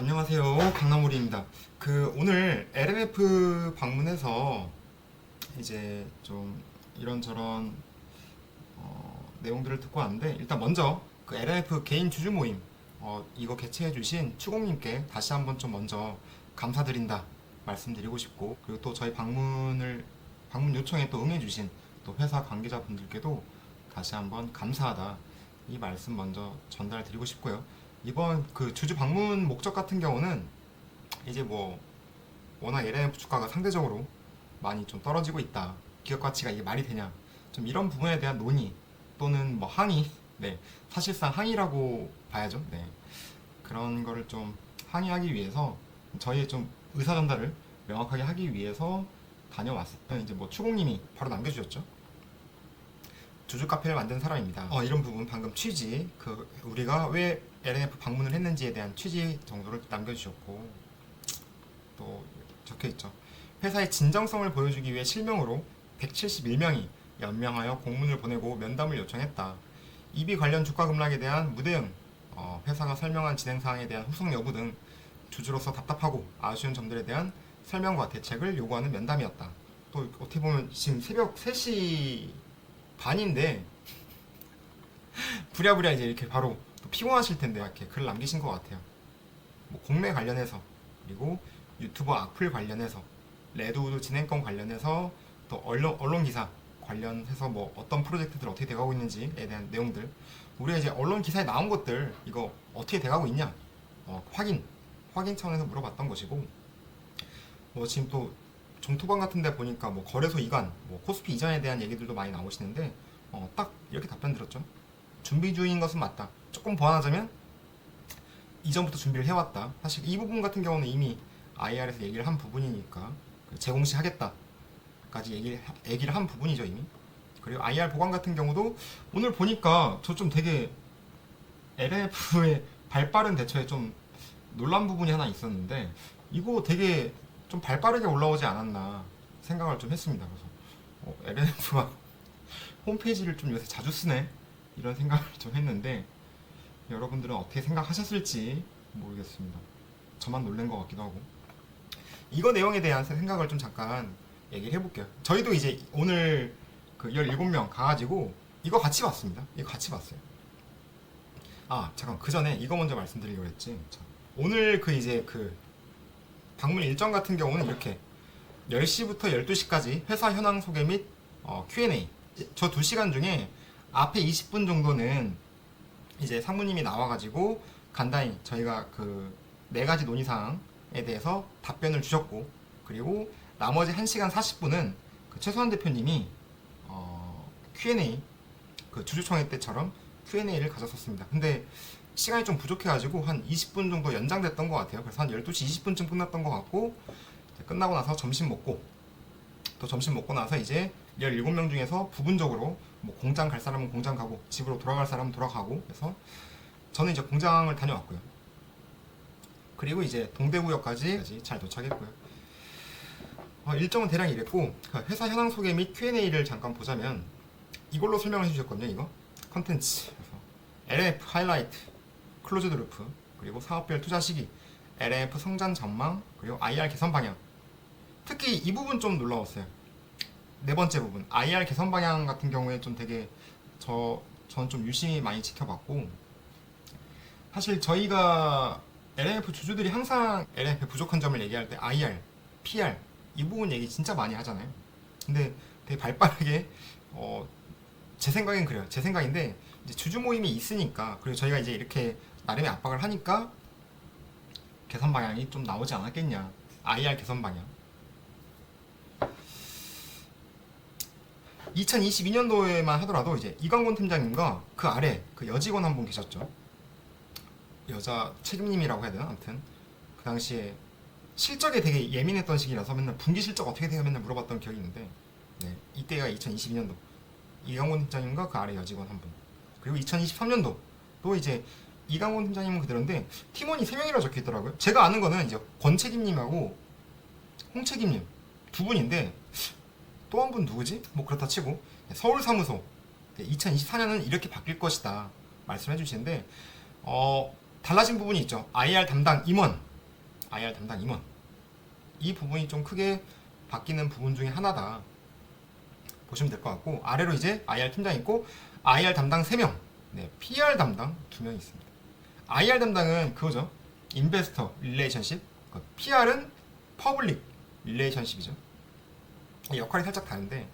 안녕하세요, 강남우리입니다. 오늘 LNF 방문해서 이제 좀 이런저런 내용들을 듣고 왔는데, 일단 먼저 그 LNF 개인 주주 모임 이거 개최해주신 추공님께 다시 한번 좀 먼저 감사드린다 말씀드리고 싶고, 그리고 또 저희 방문 요청에 또 응해주신 또 회사 관계자분들께도 다시 한번 감사하다 이 말씀 먼저 전달드리고 싶고요. 이번 그 주주 방문 목적 같은 경우는 이제 뭐 워낙 LNF 주가가 상대적으로 많이 좀 떨어지고 있다. 기업 가치가 이게 말이 되냐? 좀 이런 부분에 대한 논의 또는 뭐 항의, 네, 사실상 항의라고 봐야죠. 네, 그런 거를 좀 항의하기 위해서 저희의 좀 의사 전달을 명확하게 하기 위해서 다녀왔을 때 이제 뭐 추공님이 바로 남겨주셨죠. 주주 카페를 만든 사람입니다. 이런 부분 방금 취지, 그 우리가 왜 LNF 방문을 했는지에 대한 취지 정도를 남겨주셨고, 또 적혀있죠. 회사의 진정성을 보여주기 위해 실명으로 171명이 연명하여 공문을 보내고 면담을 요청했다. 이비 관련 주가 급락에 대한 무대응, 회사가 설명한 진행사항에 대한 후속 여부 등 주주로서 답답하고 아쉬운 점들에 대한 설명과 대책을 요구하는 면담이었다. 또 어떻게 보면 지금 새벽 3시 반인데 부랴부랴 이제 이렇게 바로 또 피곤하실 텐데 이렇게 글 남기신 것 같아요. 뭐 공매 관련해서, 그리고 유튜버 악플 관련해서, 레드우드 진행권 관련해서, 또 언론 기사 관련해서 뭐 어떤 프로젝트들 어떻게 돼가고 있는지에 대한 내용들, 우리가 이제 언론 기사에 나온 것들 이거 어떻게 돼가고 있냐 확인 차원에서 물어봤던 것이고, 뭐 지금 또 종토방 같은 데 보니까 뭐 거래소 이관, 뭐 코스피 이전에 대한 얘기들도 많이 나오시는데 딱 이렇게 답변 들었죠. 준비 중인 것은 맞다. 조금 보완하자면 이전부터 준비를 해왔다. 사실 이 부분 같은 경우는 이미 IR에서 얘기를 한 부분이니까 재공시 하겠다까지 얘기를 한 부분이죠 이미. 그리고 IR 보관 같은 경우도 오늘 보니까 저 좀 되게 LF의 발빠른 대처에 좀 놀란 부분이 하나 있었는데, 이거 되게 좀 발빠르게 올라오지 않았나 생각을 좀 했습니다. 그래서 LNF가 홈페이지를 좀 요새 자주 쓰네 이런 생각을 좀 했는데, 여러분들은 어떻게 생각하셨을지 모르겠습니다. 저만 놀란 것 같기도 하고. 이거 내용에 대한 생각을 좀 잠깐 얘기를 해볼게요. 저희도 이제 오늘 그 17명 가가지고 이거 같이 봤습니다. 이거 같이 봤어요. 잠깐 그 전에 이거 먼저 말씀드리려고 했지. 오늘 그 이제 그 방문 일정 같은 경우는 이렇게 10시부터 12시까지 회사 현황 소개 및 Q&A. 저 2시간 중에 앞에 20분 정도는 이제 상무님이 나와가지고 간단히 저희가 그 4가지 논의사항에 대해서 답변을 주셨고, 그리고 나머지 1시간 40분은 그 최소한 대표님이 Q&A, 그 주주총회 때처럼 Q&A를 가졌었습니다. 근데 시간이 좀 부족해가지고 한 20분 정도 연장됐던 것 같아요. 그래서 한 12시 20분쯤 끝났던 것 같고, 끝나고 나서 점심 먹고, 또 점심 먹고 나서 이제 17명 중에서 부분적으로 뭐 공장 갈 사람은 공장 가고 집으로 돌아갈 사람은 돌아가고, 그래서 저는 이제 공장을 다녀왔고요. 그리고 이제 동대구역까지 잘 도착했고요. 일정은 대략 이랬고, 회사 현황 소개 및 Q&A를 잠깐 보자면 이걸로 설명을 해주셨거든요. 이거 컨텐츠, LNF 하이라이트, 클로즈드 루프, 그리고 사업별 투자 시기, LNF 성장 전망, 그리고 IR 개선 방향. 특히 이 부분 좀 놀라웠어요. 네 번째 부분, IR 개선 방향 같은 경우에 좀 되게 전 좀 유심히 많이 지켜봤고, 사실 저희가 LNF 주주들이 항상 LNF 부족한 점을 얘기할 때 IR, PR 이 부분 얘기 진짜 많이 하잖아요. 근데 되게 발빠르게 제 생각엔 그래요. 제 생각인데 이제 주주 모임이 있으니까, 그리고 저희가 이제 이렇게 나름의 압박을 하니까 개선 방향이 좀 나오지 않았겠냐. IR 개선 방향. 2022년도에만 하더라도 이제 이광곤 팀장님과 그 아래 그 여직원 한 분 계셨죠. 여자 책임님이라고 해야 되나? 아무튼 그 당시에 실적에 되게 예민했던 시기라서 맨날 분기 실적 어떻게 돼요? 맨날 물어봤던 기억이 있는데, 네, 이때가 2022년도 이광곤 팀장님과 그 아래 여직원 한 분. 그리고 2023년도 또 이제 이광곤 팀장님은 그대로인데 팀원이 3명이라 적혀 있더라고요. 제가 아는 거는 이제 권 책임님하고 홍 책임님 두 분인데, 또 한 분 누구지? 뭐 그렇다 치고 서울 사무소 2024년은 이렇게 바뀔 것이다 말씀해 주시는데, 달라진 부분이 있죠. IR 담당 임원 IR 담당 임원. 이 부분이 좀 크게 바뀌는 부분 중에 하나다 보시면 될 것 같고, 아래로 이제 IR 팀장 있고 IR 담당 3명, 네, PR 담당 2명이 있습니다. IR 담당은 그거죠. 인베스터 릴레이션십, PR은 퍼블릭 릴레이션십이죠. 역할이 살짝 다른데,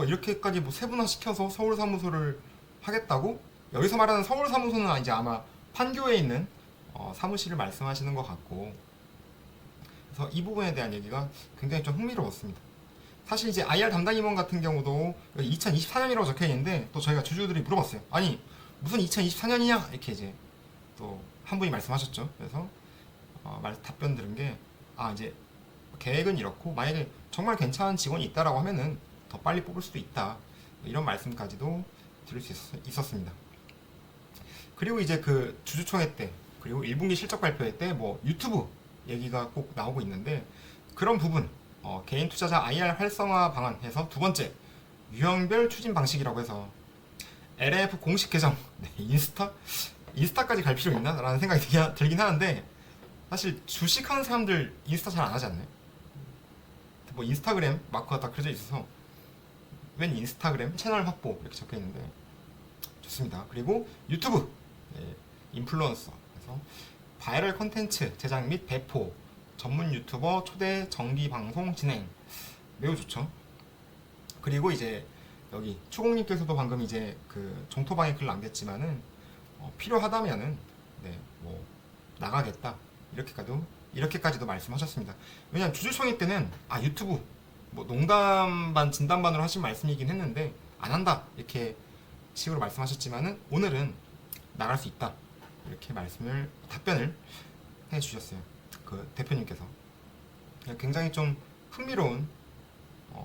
이렇게까지 뭐 세분화 시켜서 서울 사무소를 하겠다고? 여기서 말하는 서울 사무소는 이제 아마 판교에 있는 사무실을 말씀하시는 것 같고, 그래서 이 부분에 대한 얘기가 굉장히 좀 흥미로웠습니다. 사실 이제 IR 담당 임원 같은 경우도 2024년이라고 적혀 있는데, 또 저희가 주주들이 물어봤어요. 아니 무슨 2024년이냐 이렇게 이제 또 한 분이 말씀하셨죠. 그래서 답변 들은 게, 이제 계획은 이렇고 만약에 정말 괜찮은 직원이 있다라고 하면은 더 빨리 뽑을 수도 있다, 이런 말씀까지도 들을 수 있었습니다. 그리고 이제 그 주주총회 때, 그리고 1분기 실적 발표회 때 뭐 유튜브 얘기가 꼭 나오고 있는데, 그런 부분, 개인 투자자 IR 활성화 방안 해서 두 번째, 유형별 추진 방식이라고 해서 LF 공식 계정, 네, 인스타까지 갈 필요 있나? 라는 생각이 들긴 하는데, 사실 주식하는 사람들 인스타 잘 안 하지 않나요? 뭐 인스타그램 마크가 딱 그려져 있어서 웬 인스타그램 채널 확보 이렇게 적혀 있는데, 좋습니다. 그리고 유튜브, 네, 인플루언서, 그래서 바이럴 콘텐츠 제작 및 배포, 전문 유튜버 초대 정기 방송 진행, 매우 좋죠. 그리고 이제 여기 추공님께서도 방금 이제 그 종토방에 글 남겼지만은, 필요하다면은 네, 뭐 나가겠다, 이렇게까지도 말씀하셨습니다. 왜냐면 주주총회 때는 유튜브 뭐 농담 반 진담 반으로 하신 말씀이긴 했는데 안 한다 이렇게 식으로 말씀하셨지만은, 오늘은 나갈 수 있다 이렇게 답변을 해주셨어요. 그 대표님께서. 굉장히 좀 흥미로운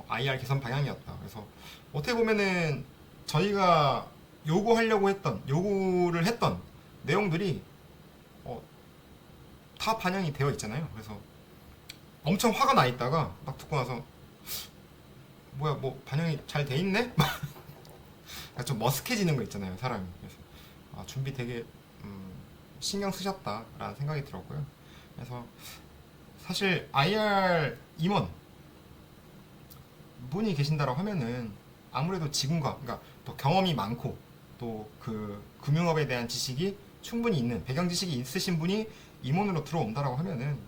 IR 개선 방향이었다. 그래서 어떻게 보면은 저희가 요구를 했던 내용들이 다 반영이 되어 있잖아요. 그래서 엄청 화가 나 있다가 딱 듣고 나서, 뭐야, 뭐 반영이 잘 돼 있네? 좀 머쓱해지는 거 있잖아요, 사람이. 그래서 준비 되게 신경 쓰셨다라는 생각이 들었고요. 그래서 사실 IR 임원 분이 계신다라고 하면은 아무래도 지금과, 그러니까 또 경험이 많고 또 그 금융업에 대한 지식이 충분히 있는, 배경 지식이 있으신 분이 임원으로 들어온다라고 하면은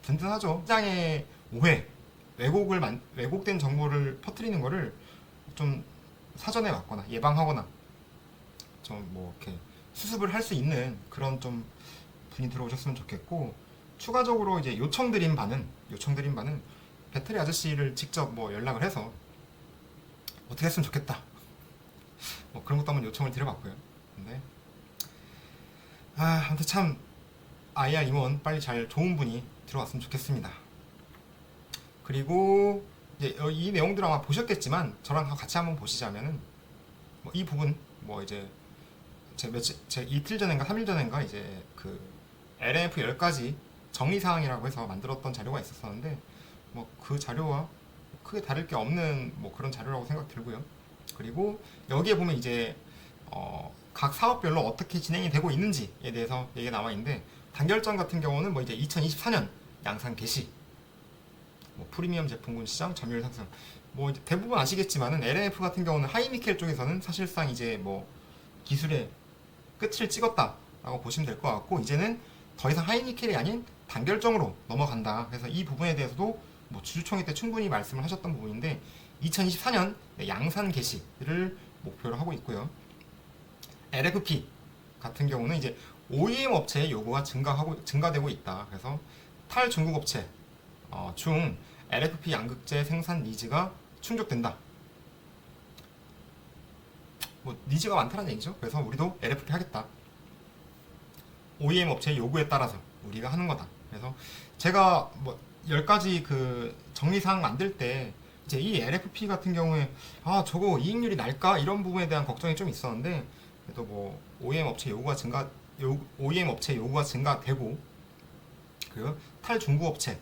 든든하죠. 시장의 오해, 왜곡된 정보를 퍼뜨리는 거를 좀 사전에 막거나 예방하거나 좀 뭐 이렇게 수습을 할 수 있는 그런 좀 분이 들어오셨으면 좋겠고, 추가적으로 이제 요청드린 바는 배터리 아저씨를 직접 뭐 연락을 해서 어떻게 했으면 좋겠다, 뭐 그런 것도 한번 요청을 드려봤고요. 근데 아무튼 참 IR 임원 빨리 좋은 분이 들어왔으면 좋겠습니다. 그리고 이제 이 내용들 아마 보셨겠지만 저랑 같이 한번 보시자면은, 뭐 이 부분 뭐 이제 제 이틀 전인가 3일 전인가 이제 그 LF 10가지 정의사항이라고 해서 만들었던 자료가 있었었는데, 뭐 그 자료와 크게 다를 게 없는 뭐 그런 자료라고 생각 들고요. 그리고 여기에 보면 이제 각 사업별로 어떻게 진행이 되고 있는지에 대해서 얘기가 나와 있는데, 단결점 같은 경우는 뭐 이제 2024년 양산 개시, 뭐 프리미엄 제품군 시장 점유율 상승, 뭐 이제 대부분 아시겠지만은 LNF 같은 경우는 하이니켈 쪽에서는 사실상 이제 뭐 기술의 끝을 찍었다라고 보시면 될 것 같고, 이제는 더 이상 하이니켈이 아닌 단결점으로 넘어간다. 그래서 이 부분에 대해서도 뭐 주주총회 때 충분히 말씀을 하셨던 부분인데, 2024년 양산 개시를 목표로 하고 있고요. LFP 같은 경우는 이제 OEM 업체의 요구가 증가되고 있다. 그래서 탈중국 업체 중 LFP 양극재 생산 니즈가 충족된다. 뭐 니즈가 많다는 얘기죠. 그래서 우리도 LFP 하겠다. OEM 업체의 요구에 따라서 우리가 하는 거다. 그래서 제가 뭐 10가지 그 정리사항 만들 때 이제 이 LFP 같은 경우에 저거 이익률이 날까? 이런 부분에 대한 걱정이 좀 있었는데, 그래도 뭐 OEM 업체 요구가 증가되고, 그 탈중국 업체라는,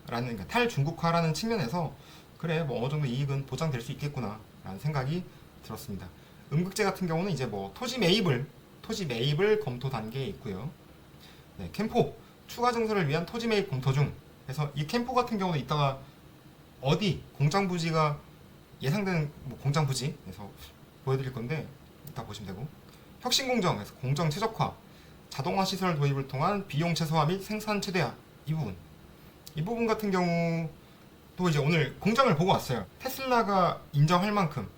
그러니까 탈중국화라는 측면에서 그래 뭐 어느 정도 이익은 보장될 수 있겠구나라는 생각이 들었습니다. 음극재 같은 경우는 이제 뭐 토지 매입을 검토 단계에 있고요. 네, 캠포 추가 증설을 위한 토지 매입 검토 중. 그래서 이 캠포 같은 경우도 이따가 어디 공장 부지가 예상되는 뭐 공장 부지 그래서 보여드릴 건데 이따 보시면 되고, 혁신 공정에서 공정 최적화, 자동화 시설 도입을 통한 비용 최소화 및 생산 최대화, 이 부분 같은 경우 또 이제 오늘 공장을 보고 왔어요. 테슬라가 인정할 만큼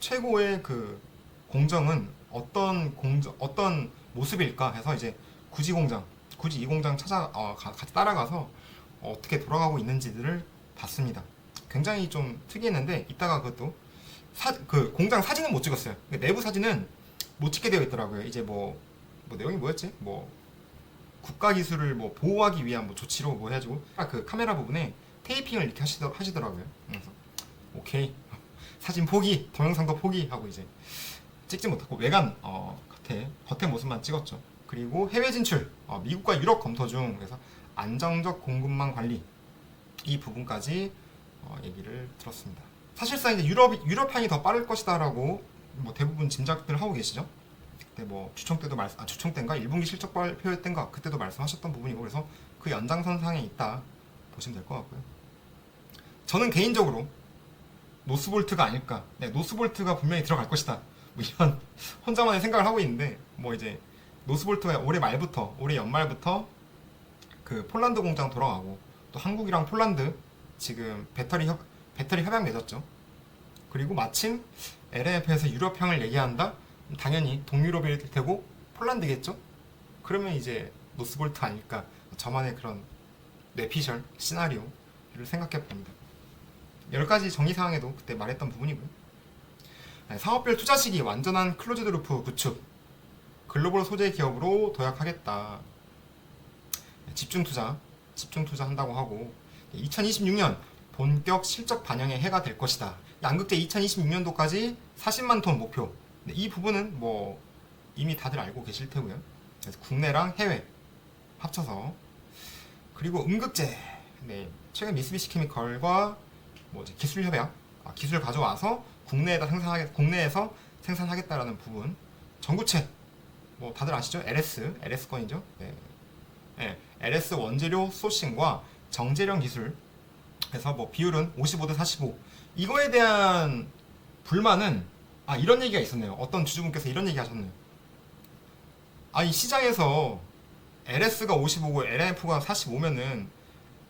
최고의 그 공정은 어떤 모습일까 해서 이제 굳이 이 공장 같이 따라가서 어떻게 돌아가고 있는지들을 봤습니다. 굉장히 좀 특이했는데 이따가 그것도 그 공장 사진은 못 찍었어요. 내부 사진은 못 찍게 되어 있더라고요. 이제 뭐 내용이 뭐였지? 뭐 국가 기술을 뭐 보호하기 위한 뭐 조치로 뭐 해가지고 그 카메라 부분에 테이핑을 이렇게 하시더라고요. 그래서 오케이 사진 포기, 동영상도 포기하고 이제 찍지 못하고 외관 겉에 모습만 찍었죠. 그리고 해외 진출, 미국과 유럽 검토 중. 그래서 안정적 공급망 관리, 이 부분까지 얘기를 들었습니다. 사실상 이제 유럽향이 더 빠를 것이다라고 뭐 대부분 짐작들 하고 계시죠. 그때 뭐 주총 때인가 1분기 실적 발표 때인가 그때도 말씀하셨던 부분이고, 그래서 그 연장선상에 있다 보시면 될 것 같고요. 저는 개인적으로 노스볼트가 아닐까. 네, 노스볼트가 분명히 들어갈 것이다. 뭐 이런 혼자만의 생각을 하고 있는데, 뭐 이제 노스볼트가 올해 연말부터 그 폴란드 공장 돌아가고, 또 한국이랑 폴란드 지금 배터리 협약 맺었죠. 그리고 마침 LMF에서 유럽향을 얘기한다? 당연히 동유럽일 테고 폴란드겠죠? 그러면 이제 노스볼트 아닐까. 저만의 그런 뇌피셜 시나리오를 생각해 봅니다. 10가지 정의사항에도 그때 말했던 부분이고요. 사업별 투자 시기 완전한 클로즈드 루프 구축, 글로벌 소재 기업으로 도약하겠다. 집중 투자 한다고 하고, 2026년 본격 실적 반영의 해가 될 것이다. 양극재 2026년도까지 40만 톤 목표. 이 부분은 뭐 이미 다들 알고 계실 테고요. 그래서 국내랑 해외 합쳐서. 그리고 음극재, 네, 최근 미쓰비시 케미컬과 뭐 이제 기술 협약, 기술 가져와서 국내에서 생산하겠다라는 부분. 전구체, 뭐 다들 아시죠? LS 건이죠. 네. 네, LS 원재료 소싱과 정제령 기술. 그래서 뭐 비율은 55대 45. 이거에 대한 불만은 이런 얘기가 있었네요. 어떤 주주분께서 이런 얘기 하셨네요. 이 시장에서 LS가 55고 LNF가 45면은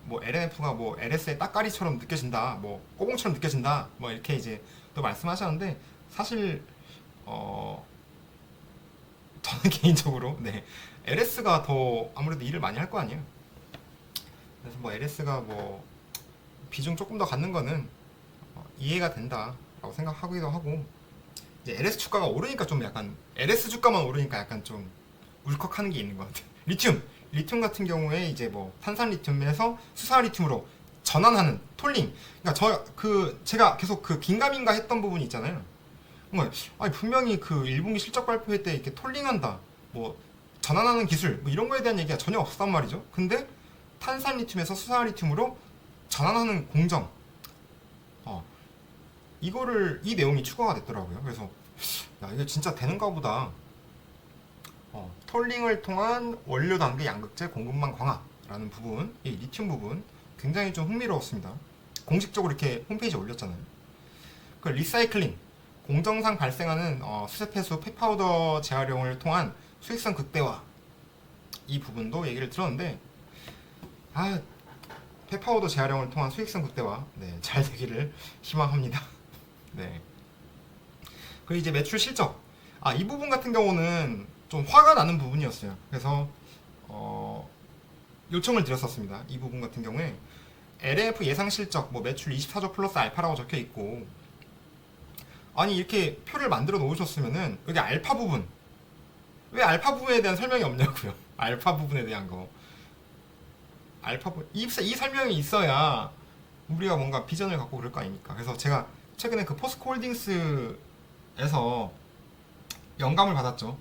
뭐 LNF가 뭐 LS의 따까리처럼 느껴진다, 뭐 꼬봉처럼 느껴진다, 뭐 이렇게 이제 또 말씀하셨는데, 사실 저는 개인적으로 네, LS가 더 아무래도 일을 많이 할 거 아니에요. 그래서 뭐 LS가 뭐 비중 조금 더 갖는 거는 이해가 된다라고 생각하기도 하고, 이제 LS 주가가 오르니까 좀 약간 LS 주가만 오르니까 약간 좀 울컥하는 게 있는 것 같아요. 리튬 같은 경우에 이제 뭐 탄산 리튬에서 수사 리튬으로 전환하는 톨링. 그러니까 제가 계속 그 긴가민가 했던 부분이 있잖아요. 분명히 그 1분기 실적 발표회 때 이렇게 톨링한다, 뭐 전환하는 기술, 뭐 이런 거에 대한 얘기가 전혀 없었단 말이죠. 근데 탄산 리튬에서 수사 리튬으로 전환하는 공정, 이 내용이 추가가 됐더라고요. 그래서 이게 진짜 되는가 보다. 톨링을 통한 원료 단계 양극재 공급망 강화라는 부분, 이 리튬 부분 굉장히 좀 흥미로웠습니다. 공식적으로 이렇게 홈페이지에 올렸잖아요. 그 리사이클링, 공정상 발생하는 수세폐수 폐파우더 재활용을 통한 수익성 극대화, 이 부분도 얘기를 들었는데, 폐파우더 재활용을 통한 수익성 극대화, 네, 잘 되기를 희망합니다. 네. 그리고 이제 매출 실적, 이 부분 같은 경우는 좀 화가 나는 부분이었어요. 그래서 요청을 드렸었습니다. 이 부분 같은 경우에 LF 예상 실적 뭐 매출 24조 플러스 알파라고 적혀 있고, 이렇게 표를 만들어 놓으셨으면은 여기 알파 부분, 왜 알파 부분에 대한 설명이 없냐고요. 알파 부분에 대한 거, 이 설명이 있어야 우리가 뭔가 비전을 갖고 그럴 거 아닙니까. 그래서 제가 최근에 그 포스코 홀딩스에서 영감을 받았죠.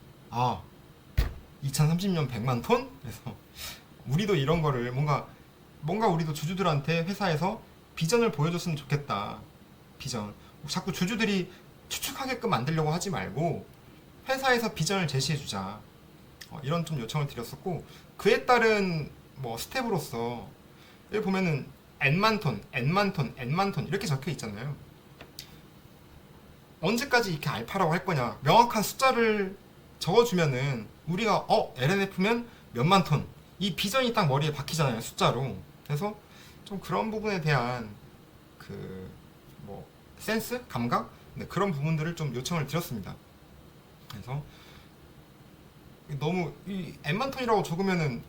2030년 100만 톤? 그래서 우리도 이런 거를 뭔가 우리도 주주들한테 회사에서 비전을 보여줬으면 좋겠다. 비전. 자꾸 주주들이 추측하게끔 만들려고 하지 말고 회사에서 비전을 제시해주자. 이런 좀 요청을 드렸었고, 그에 따른 뭐 스텝으로서 여기 보면은 n만 톤, n만 톤, n만 톤 이렇게 적혀 있잖아요. 언제까지 이렇게 알파라고 할 거냐, 명확한 숫자를 적어주면은 우리가 LNF면 몇만 톤, 이 비전이 딱 머리에 박히잖아요, 숫자로. 그래서 좀 그런 부분에 대한 그 뭐 센스, 감각, 네, 그런 부분들을 좀 요청을 드렸습니다. 그래서 너무 이 n만 톤이라고 적으면은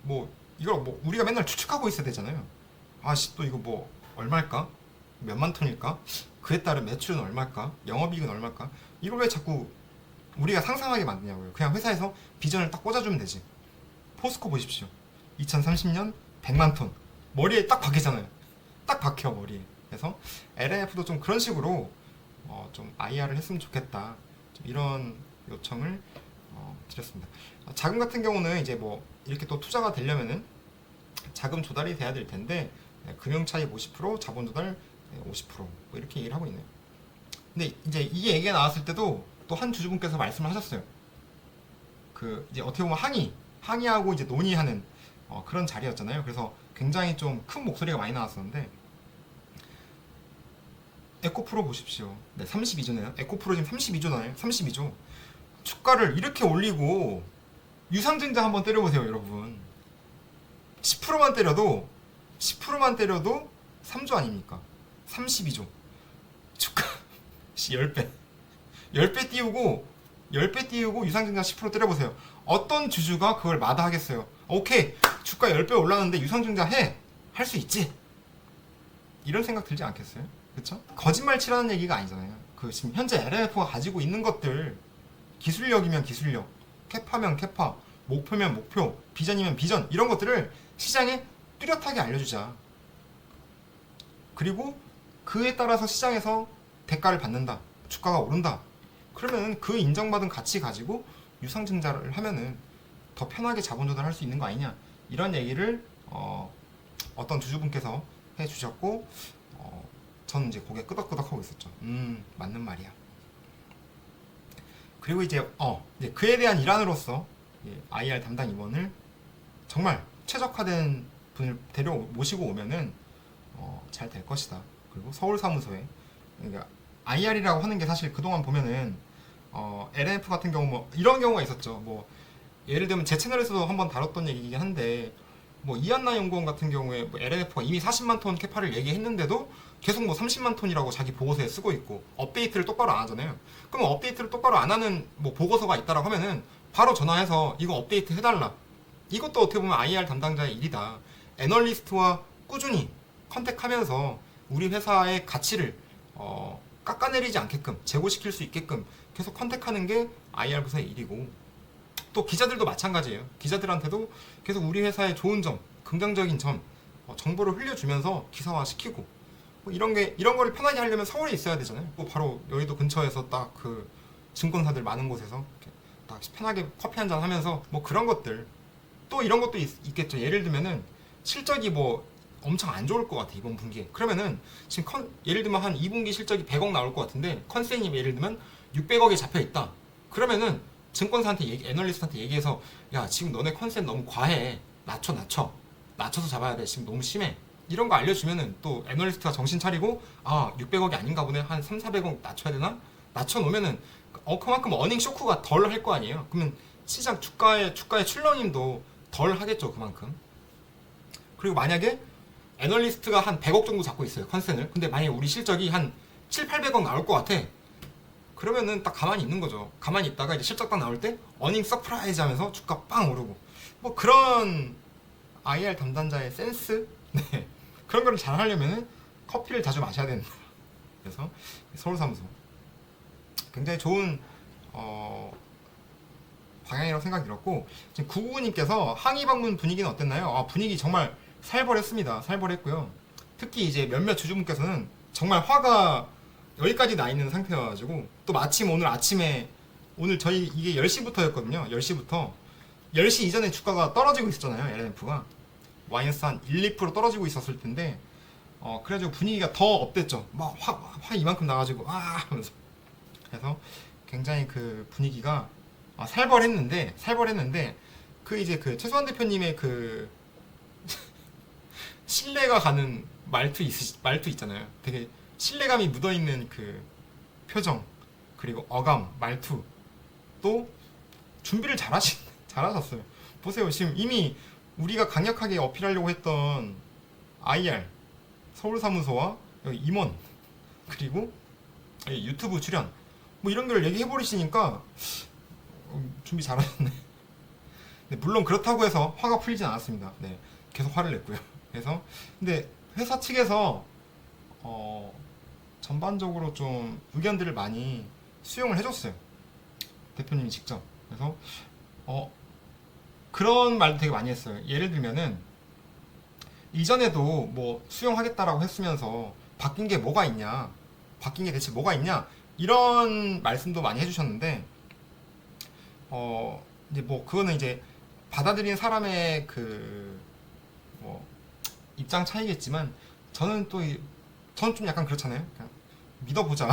뭐 이걸 뭐 우리가 맨날 추측하고 있어야 되잖아요. 아씨, 또 이거 뭐 얼마일까? 몇만 톤일까? 그에 따른 매출은 얼마일까? 영업이익은 얼마일까? 이걸 왜 자꾸 우리가 상상하게 만드냐고요. 그냥 회사에서 비전을 딱 꽂아주면 되지. 포스코 보십시오. 2030년 100만 톤. 머리에 딱 박히잖아요. 딱 박혀, 머리에. 그래서 LNF도 좀 그런 식으로 좀 IR을 했으면 좋겠다. 좀 이런 요청을 드렸습니다. 자금 같은 경우는 이제 뭐 이렇게 또 투자가 되려면은 자금 조달이 돼야 될 텐데, 금융 차입 50%, 자본 조달 50%뭐 이렇게 얘기를 하고 있네요. 근데 이제 이 얘기가 나왔을 때도 또 한 주주분께서 말씀을 하셨어요. 그 이제 어떻게 보면 항의하고 이제 논의하는 그런 자리였잖아요. 그래서 굉장히 좀 큰 목소리가 많이 나왔었는데, 에코프로 보십시오. 네, 32조네요. 에코프로 지금 32조나요? 32조. 주가를 이렇게 올리고 유상증자 한번 때려보세요, 여러분. 10%만 때려도 3조 아닙니까? 32조. 주가 10배. 10배 띄우고 유상증자 10% 때려보세요. 어떤 주주가 그걸 마다하겠어요? 오케이, 주가 10배 올랐는데 유상증자 해! 할 수 있지! 이런 생각 들지 않겠어요? 그쵸? 거짓말 치라는 얘기가 아니잖아요. 그 지금 현재 LNF가 가지고 있는 것들, 기술력이면 기술력, 캐파면 캐파, 목표면 목표, 비전이면 비전, 이런 것들을 시장에 뚜렷하게 알려주자. 그리고 그에 따라서 시장에서 대가를 받는다. 주가가 오른다. 그러면 그 인정받은 가치 가지고 유상증자를 하면은 더 편하게 자본 조달할 수 있는 거 아니냐, 이런 얘기를 어떤 주주분께서 해주셨고, 저는 이제 고개 끄덕끄덕 하고 있었죠. 맞는 말이야. 그리고 이제 그에 대한 일환으로서 IR 담당 임원을 정말 최적화된 분을 모시고 오면은 잘 될 것이다. 그리고 서울 사무소에, 그러니까 IR이라고 하는 게 사실 그동안 보면은 LNF 같은 경우 뭐 이런 경우가 있었죠. 뭐 예를 들면 제 채널에서도 한번 다뤘던 얘기이긴 한데, 뭐 이한나 연구원 같은 경우에 뭐 LNF가 이미 40만 톤 캐파를 얘기했는데도 계속 뭐 30만 톤이라고 자기 보고서에 쓰고 있고 업데이트를 똑바로 안 하잖아요. 그럼 업데이트를 똑바로 안 하는 뭐 보고서가 있다라고 하면은 바로 전화해서 이거 업데이트 해달라. 이것도 어떻게 보면 IR 담당자의 일이다. 애널리스트와 꾸준히 컨택하면서 우리 회사의 가치를 깎아내리지 않게끔, 제고시킬 수 있게끔 계속 컨택하는 게 IR 부서의 일이고, 또 기자들도 마찬가지예요. 기자들한테도 계속 우리 회사의 좋은 점, 긍정적인 점, 정보를 흘려주면서 기사화 시키고, 뭐 이런 거를 편하게 하려면 서울에 있어야 되잖아요. 뭐 바로 여의도 근처에서 딱 그 증권사들 많은 곳에서 이렇게 딱 편하게 커피 한잔 하면서 뭐 그런 것들. 또 이런 것도 있겠죠. 예를 들면은 실적이 뭐 엄청 안 좋을 것 같아, 이번 분기에. 그러면은 지금 예를 들면 한 2분기 실적이 100억 나올 것 같은데 컨센이 예를 들면 600억에 잡혀 있다. 그러면은 증권사한테 애널리스트한테 얘기해서, 야, 지금 너네 컨센 너무 과해. 낮춰서 잡아야 돼. 지금 너무 심해. 이런 거 알려주면은 또 애널리스트가 정신 차리고, 600억이 아닌가 보네. 한 3, 400억 낮춰야 되나? 낮춰놓으면은 그만큼 어닝 쇼크가 덜 할 거 아니에요. 그러면 시장 주가의 출렁임도 덜 하겠죠, 그만큼. 그리고 만약에 애널리스트가 한 100억 정도 잡고 있어요, 컨센을. 근데 만약에 우리 실적이 한 7, 800억 나올 것 같아. 그러면은 딱 가만히 있는 거죠. 가만히 있다가 이제 실적 딱 나올 때 어닝 서프라이즈 하면서 주가 빵 오르고, 뭐 그런 IR 담당자의 센스? 네. 그런 거를 잘 하려면은 커피를 자주 마셔야 된다. 그래서 서울 사무소 굉장히 좋은 방향이라고 생각이 들었고, 지금 999님께서 항의 방문 분위기는 어땠나요? 분위기 정말 살벌했습니다. 살벌했고요. 특히 이제 몇몇 주주분께서는 정말 화가 여기까지 나 있는 상태여가지고, 또 마침 오늘 아침에, 오늘 저희 이게 10시부터였거든요. 10시부터 10시 이전에 주가가 떨어지고 있었잖아요. LNF가 마이너스 한 1, 2% 떨어지고 있었을 텐데, 그래가지고 분위기가 더 업됐죠. 막 화 이만큼 나가지고 하면서. 그래서 굉장히 그 분위기가 살벌했는데 그 이제 그 최소한 대표님의 그 신뢰가 가는 말투 있잖아요. 되게 신뢰감이 묻어있는 그 표정, 그리고 어감, 말투, 또 준비를 잘하셨어요. 보세요. 지금 이미 우리가 강력하게 어필하려고 했던 IR, 서울사무소와 여기 임원, 그리고 유튜브 출연, 뭐 이런 걸 얘기해버리시니까 준비 잘하셨네. 네, 물론 그렇다고 해서 화가 풀리진 않았습니다. 네, 계속 화를 냈고요. 그래서 근데 회사 측에서 전반적으로 좀 의견들을 많이 수용을 해줬어요. 대표님이 직접. 그래서 그런 말도 되게 많이 했어요. 예를 들면은 이전에도 뭐 수용하겠다라고 했으면서 바뀐 게 뭐가 있냐, 바뀐 게 대체 뭐가 있냐, 이런 말씀도 많이 해주셨는데 이제 뭐 그거는 이제 받아들인 사람의 그 뭐 입장 차이겠지만 저는 저는 좀 약간 그렇잖아요. 그냥 믿어보자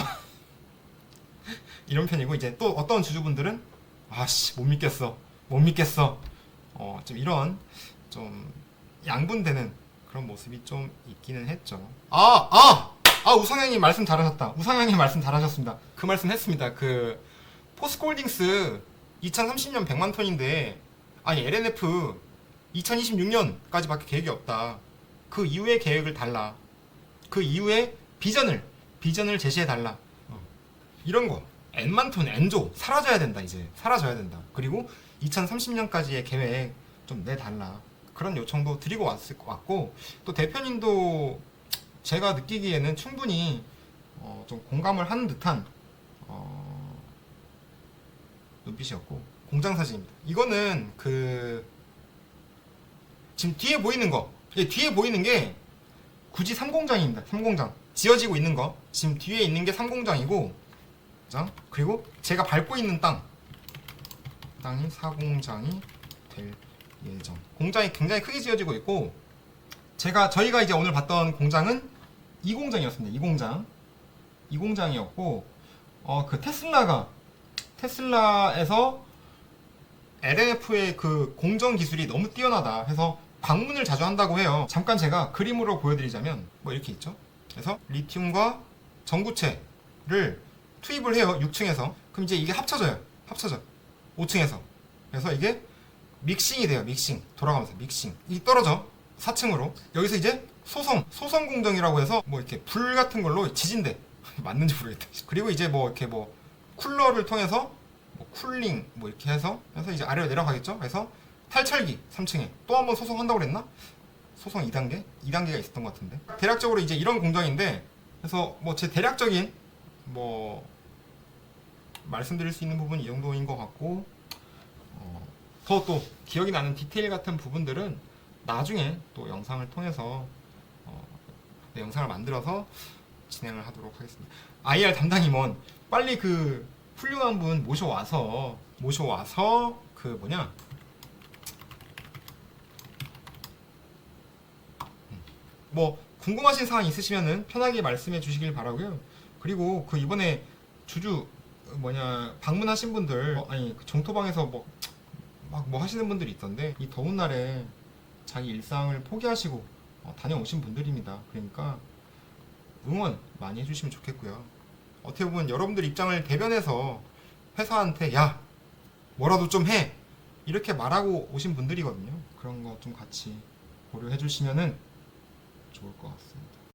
이런 편이고, 이제 또 어떤 주주분들은 아씨 못 믿겠어 좀 이런 좀 양분되는 그런 모습이 좀 있기는 했죠. 우상향님 말씀 잘하셨습니다. 그 말씀 했습니다. 그 포스코홀딩스 2030년 100만 톤인데 아니 LNF 2026년까지밖에 계획이 없다. 그 이후의 계획을 달라. 그 이후에 비전을 제시해 달라. 이런 거. N만 톤, N조 사라져야 된다. 이제 사라져야 된다. 그리고 2030년까지의 계획 좀 내달라. 그런 요청도 드리고 왔고, 또 대표님도 제가 느끼기에는 충분히 좀 공감을 하는 듯한 눈빛이었고, 공장 사진입니다. 이거는 지금 뒤에 보이는 거, 뒤에 보이는 게 굳이 3공장입니다. 3공장 지어지고 있는 거, 지금 뒤에 있는 게 3공장이고, 그리고 제가 밟고 있는 땅이 4공장이 될 예정. 공장이 굉장히 크게 지어지고 있고, 저희가 이제 오늘 봤던 공장은 2공장이었습니다. 2공장이었고, 그 테슬라에서 LNF의 그 공정 기술이 너무 뛰어나다 해서 방문을 자주 한다고 해요. 잠깐 제가 그림으로 보여드리자면 뭐 이렇게 있죠. 그래서 리튬과 전구체를 투입을 해요. 6층에서. 그럼 이제 이게 합쳐져 5층에서. 그래서 이게 믹싱이 돼요. 돌아가면서 믹싱이 떨어져 4층으로. 여기서 이제 소성 공정이라고 해서 뭐 이렇게 불 같은 걸로 지진대. 맞는지 모르겠다. 그리고 이제 뭐 이렇게 뭐 쿨러를 통해서 뭐 쿨링 뭐 이렇게 해서 이제 아래로 내려가겠죠. 그래서 탈철기 3층에 또 한번 소송한다고 그랬나? 소송 2단계가 있었던 것 같은데. 대략적으로 이제 이런 공정인데, 그래서 뭐 제 대략적인 뭐 말씀드릴 수 있는 부분이 이 정도인 것 같고, 더 또 기억이 나는 디테일 같은 부분들은 나중에 또 영상을 통해서 영상을 만들어서 진행을 하도록 하겠습니다. IR 담당 임원 빨리 그 훌륭한 분 모셔와서 그 뭐냐, 뭐 궁금하신 사항 있으시면은 편하게 말씀해 주시길 바라고요. 그리고 그 이번에 주주 방문하신 분들, 아니 그 정토방에서 뭐 하시는 분들이 있던데, 이 더운 날에 자기 일상을 포기하시고 다녀오신 분들입니다. 그러니까 응원 많이 해주시면 좋겠고요. 어떻게 보면 여러분들 입장을 대변해서 회사한테 야 뭐라도 좀 해 이렇게 말하고 오신 분들이거든요. 그런 거 좀 같이 고려해 주시면은 좋을 것 같습니다.